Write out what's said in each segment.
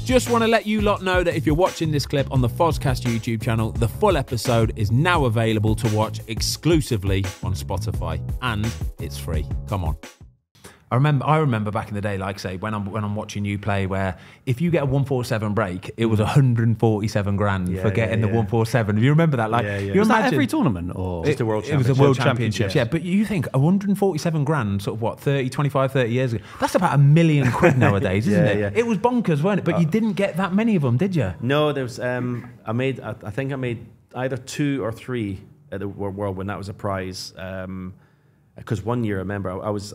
Just want to let you lot know that if you're watching this clip on the Fozcast YouTube channel, the full episode is now available to watch exclusively on Spotify, and it's free. Come on. I remember back in the day, like say, when I'm watching you play, where if you get a 147 break, it was 147 grand for getting the 147. Do you remember that? Like, you was imagine, that every tournament or just a world championship? It was a world championship. Yeah, but you think 147 grand, sort of what, 25, 30 years ago? That's about £1 million quid nowadays, isn't it? Yeah. It was bonkers, weren't it? But you didn't get that many of them, did you? No, there was. I think I made either 2 or 3 at the World when that was a prize. Because one year, I remember, I was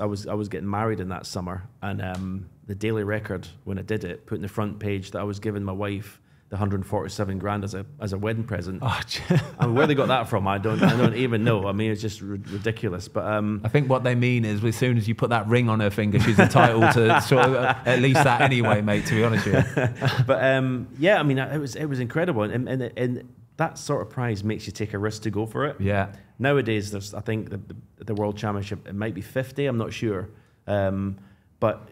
getting married in that summer, and the Daily Record, when I did it, put in the front page that I was giving my wife the 147 grand as a wedding present. Oh, I mean, where they got that from, I don't even know. I mean, it's just ridiculous. But I think what they mean is, as soon as you put that ring on her finger, she's entitled to sort of at least that anyway, mate. To be honest with you. But yeah, I mean, it was incredible, and that sort of prize makes you take a risk to go for it. Yeah. Nowadays, there's, I think, the World Championship, it might be 50, I'm not sure. But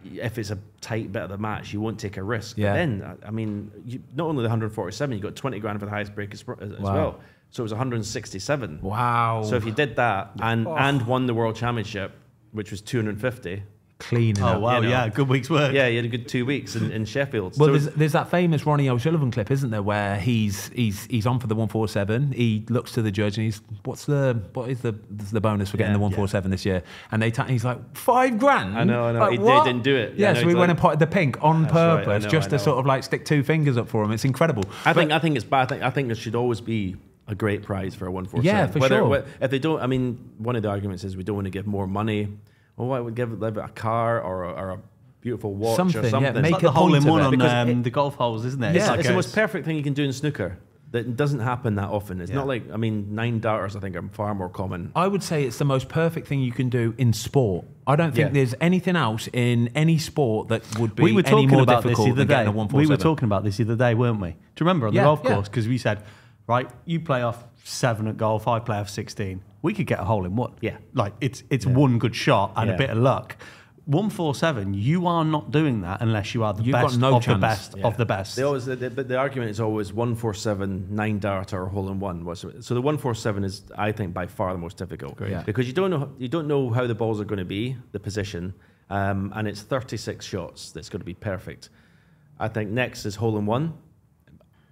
if it's a tight bit of the match, you won't take a risk. Yeah. But then, I mean, not only the 147, you got 20 grand for the highest break as well. So it was 167. Wow. So if you did that and won the World Championship, which was 250... Cleaning up. Oh, wow, you know. yeah, good week's work. Yeah, you had a good 2 weeks in Sheffield. Well, there's that famous Ronnie O'Sullivan clip, isn't there, where he's on for the 147. He looks to the judge and he's, what is the bonus for getting the 147 this year? And he's like, $5,000. I know. Like, they didn't do it. Yeah, so we went and potted the pink on purpose, right. just to sort of like stick 2 fingers up for him. It's incredible. I think it's bad. I think there should always be a great prize for a 147. Yeah, for sure. If they don't, I mean, one of the arguments is we don't want to give more money. Well, I would give it a car or a beautiful watch or something. Yeah, It's like the hole-in-one on the golf holes, isn't it? Yeah, it's the most perfect thing you can do in snooker. That doesn't happen that often. It's not like, I mean, 9 darters I think are far more common. I would say it's the most perfect thing you can do in sport. I don't think there's anything else in any sport that would be any more difficult than getting a 147. We were talking about this the other day, weren't we? Do you remember on the golf course? Because we said, right, you play off 7 at golf, I play off 16. We could get a hole in one. Yeah. Like, it's one good shot and a bit of luck. 147, you are not doing that unless you are the best of the best of the best. The argument is always 147, 9 dart or hole in one. So the 147 is, I think, by far the most difficult because you don't know how the balls are going to be, the position, and it's 36 shots that's going to be perfect. I think next is hole in one.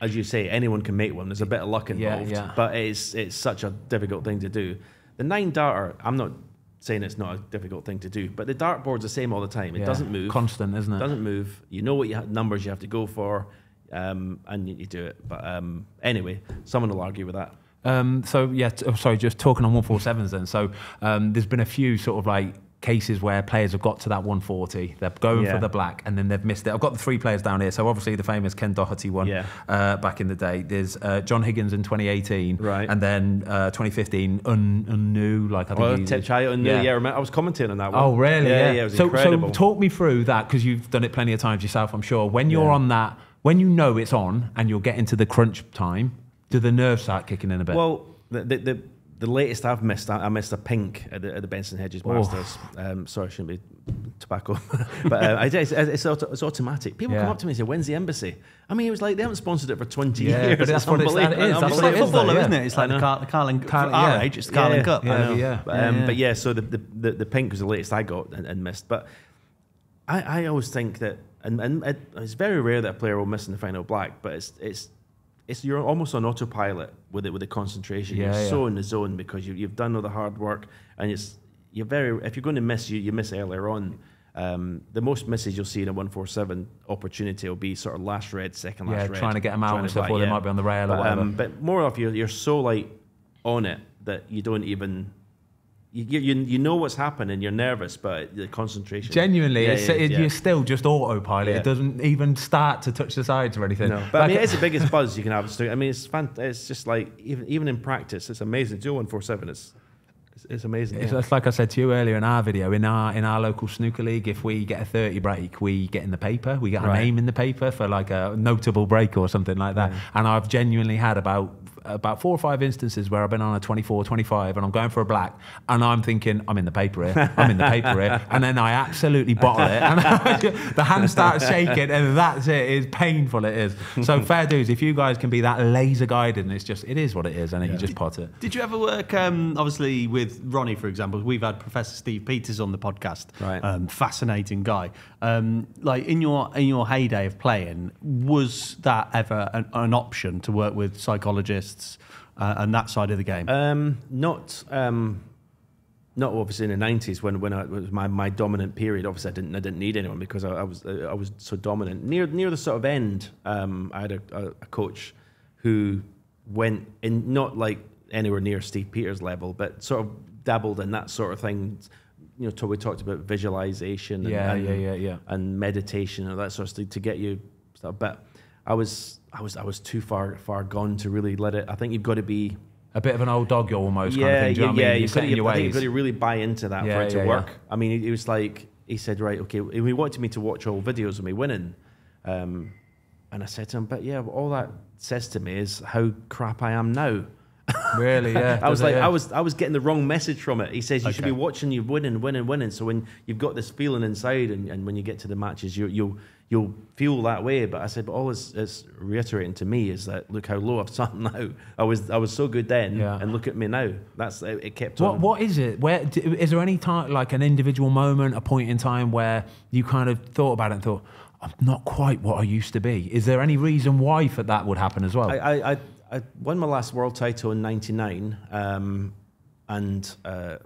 As you say, anyone can make one. There's a bit of luck involved, but it's such a difficult thing to do. The 9 darter, I'm not saying it's not a difficult thing to do, but the dartboard's the same all the time. It doesn't move. Constant, isn't it? It doesn't move. You know what numbers you have to go for, and you do it. But anyway, someone will argue with that. Just talking on 147s then. So there's been a few sort of like cases where players have got to that 140, they're going for the black, and then they've missed it. I've got the 3 players down here. So obviously the famous Ken Doherty one back in the day. There's John Higgins in 2018, right, and then 2015 Unnu, like I think I was commentating on that one. Oh really? Yeah, it was incredible. So talk me through that, because you've done it plenty of times yourself, I'm sure. When you're on that, when you know it's on and you're getting to the crunch time, do the nerves start kicking in a bit? Well, the latest I've missed, I missed a pink at the Benson Hedges Masters. Sorry, it shouldn't be tobacco. But it's automatic. People come up to me and say, when's the embassy? I mean, it was like they haven't sponsored it for 20 years. But that's what it is. It's like football, isn't it? It's like the Carling our age, it's the Carling Cup. So the pink was the latest I got and missed. But I always think that, and it's very rare that a player will miss in the final black, but it's you're almost on autopilot with the concentration. You're so in the zone because you've done all the hard work, and if you're going to miss, you miss earlier on. The most misses you'll see in a 147 opportunity will be sort of last red, second last red, trying to get them out and stuff, or they might be on the rail or whatever. But more of you're so like on it that you don't even. You know what's happening, you're nervous, but the concentration... Genuinely, you're still just autopilot. It doesn't even start to touch the sides or anything. No. But I mean, it's the biggest buzz you can have. I mean, it's just like, even in practice, it's amazing. To do 147, it's amazing. It's like I said to you earlier in our video, in our local snooker league, if we get a 30 break, we get in the paper, we get our name in the paper for like a notable break or something like that. And I've genuinely had about about 4 or 5 instances where I've been on a 24, 25 and I'm going for a black and I'm thinking, I'm in the paper here, and then I absolutely bottle it and the hand starts shaking and that's it. It's painful, it is. So fair dues, if you guys can be that laser guided and it is what it is, and you just pot it. Did you ever work, obviously with Ronnie, for example? We've had Professor Steve Peters on the podcast. Right. Fascinating guy. Like in your heyday of playing, was that ever an option to work with psychologists and that side of the game? Not obviously in the 90s when it was my dominant period. Obviously, I didn't need anyone because I was so dominant. Near the sort of end, I had a coach who went in, not like anywhere near Steve Peters' level, but sort of dabbled in that sort of thing. You know, we talked about visualization and meditation and that sort of thing to get you stuff. But I was too far gone to really let it. I think you've got to be a bit of an old dog, almost. Kind of thing. Do you know what I mean? I think you've got to really buy into that for it to work. I mean, it was like he said, right, okay. He wanted me to watch all videos of me winning, and I said to him, but yeah, all that says to me is how crap I am now. Really, yeah. I was getting the wrong message from it. He says you should be watching you winning. So when you've got this feeling inside, and when you get to the matches, you'll feel that way. But I said, but all it's reiterating to me is that look how low I've sunk now. I was so good then, and look at me now. That's it. Kept on. What is it? Is there any time, like an individual moment, a point in time where you kind of thought about it and thought, I'm not quite what I used to be? Is there any reason why for that would happen as well? I won my last world title in '99, and I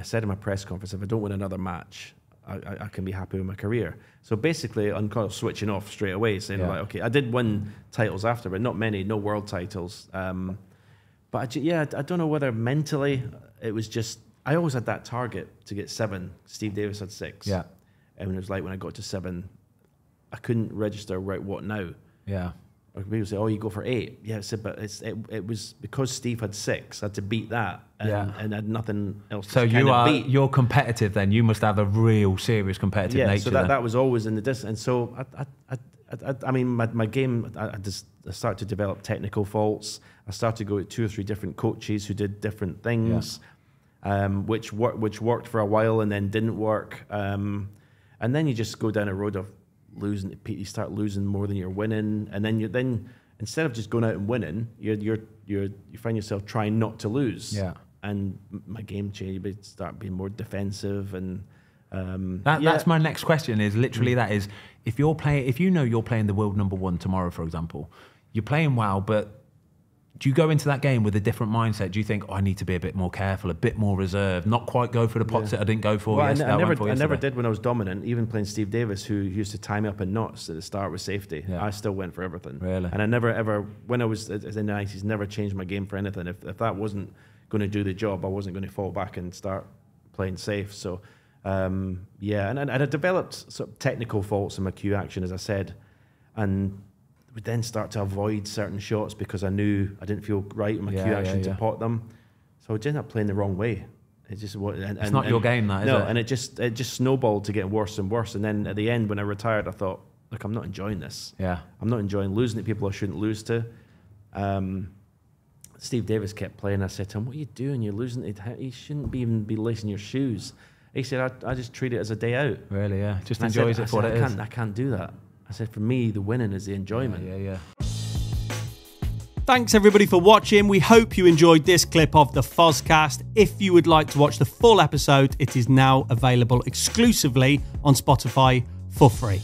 said in my press conference, if I don't win another match, I can be happy with my career. So basically, I'm kind of switching off straight away, saying like, okay, I did win titles after, but not many, no world titles. But I don't know whether mentally it was just I always had that target to get 7. Steve Davis had 6. Yeah, and it was like when I got to 7, I couldn't register right what now. Yeah. Or people say, "Oh, you go for 8." Yeah, I said, but it was because Steve had 6. I had to beat that, and had nothing else. So you're competitive then. You must have a real serious competitive nature. So that was always in the distance. And so I mean, my game. I started to develop technical faults. I started to go to 2 or 3 different coaches who did different things, which worked for a while and then didn't work. And then you just go down a road of losing. You start losing more than you're winning, and then instead of just going out and winning, you find yourself trying not to lose. Yeah. And my game changed. I start being more defensive, and that's my next question. Is literally that is if you're playing the world number 1 tomorrow, for example, you're playing well, but do you go into that game with a different mindset? Do you think, I need to be a bit more careful, a bit more reserved, not quite go for the pots that I didn't go for yesterday? I never did when I was dominant, even playing Steve Davis, who used to tie me up in knots at the start with safety. Yeah. I still went for everything. Really? And I never ever, when I was in the 90s, never changed my game for anything. If that wasn't going to do the job, I wasn't going to fall back and start playing safe. So, and I developed sort of technical faults in my cue action, as I said, and would then start to avoid certain shots because I knew I didn't feel right in my cue action to pot them. So I would end up playing the wrong way. It just it's not your game, that, is it? No, and it just snowballed to getting worse and worse. And then at the end, when I retired, I thought, look, I'm not enjoying this. Yeah, I'm not enjoying losing to people I shouldn't lose to. Steve Davis kept playing. I said to him, "What are you doing? You're losing. You shouldn't even be lacing your shoes." He said, "I just treat it as a day out." Really? Yeah, just enjoys it for what it is. I can't do that. I said, for me, the winning is the enjoyment. Yeah. Thanks everybody for watching. We hope you enjoyed this clip of the Fozcast. If you would like to watch the full episode, it is now available exclusively on Spotify for free.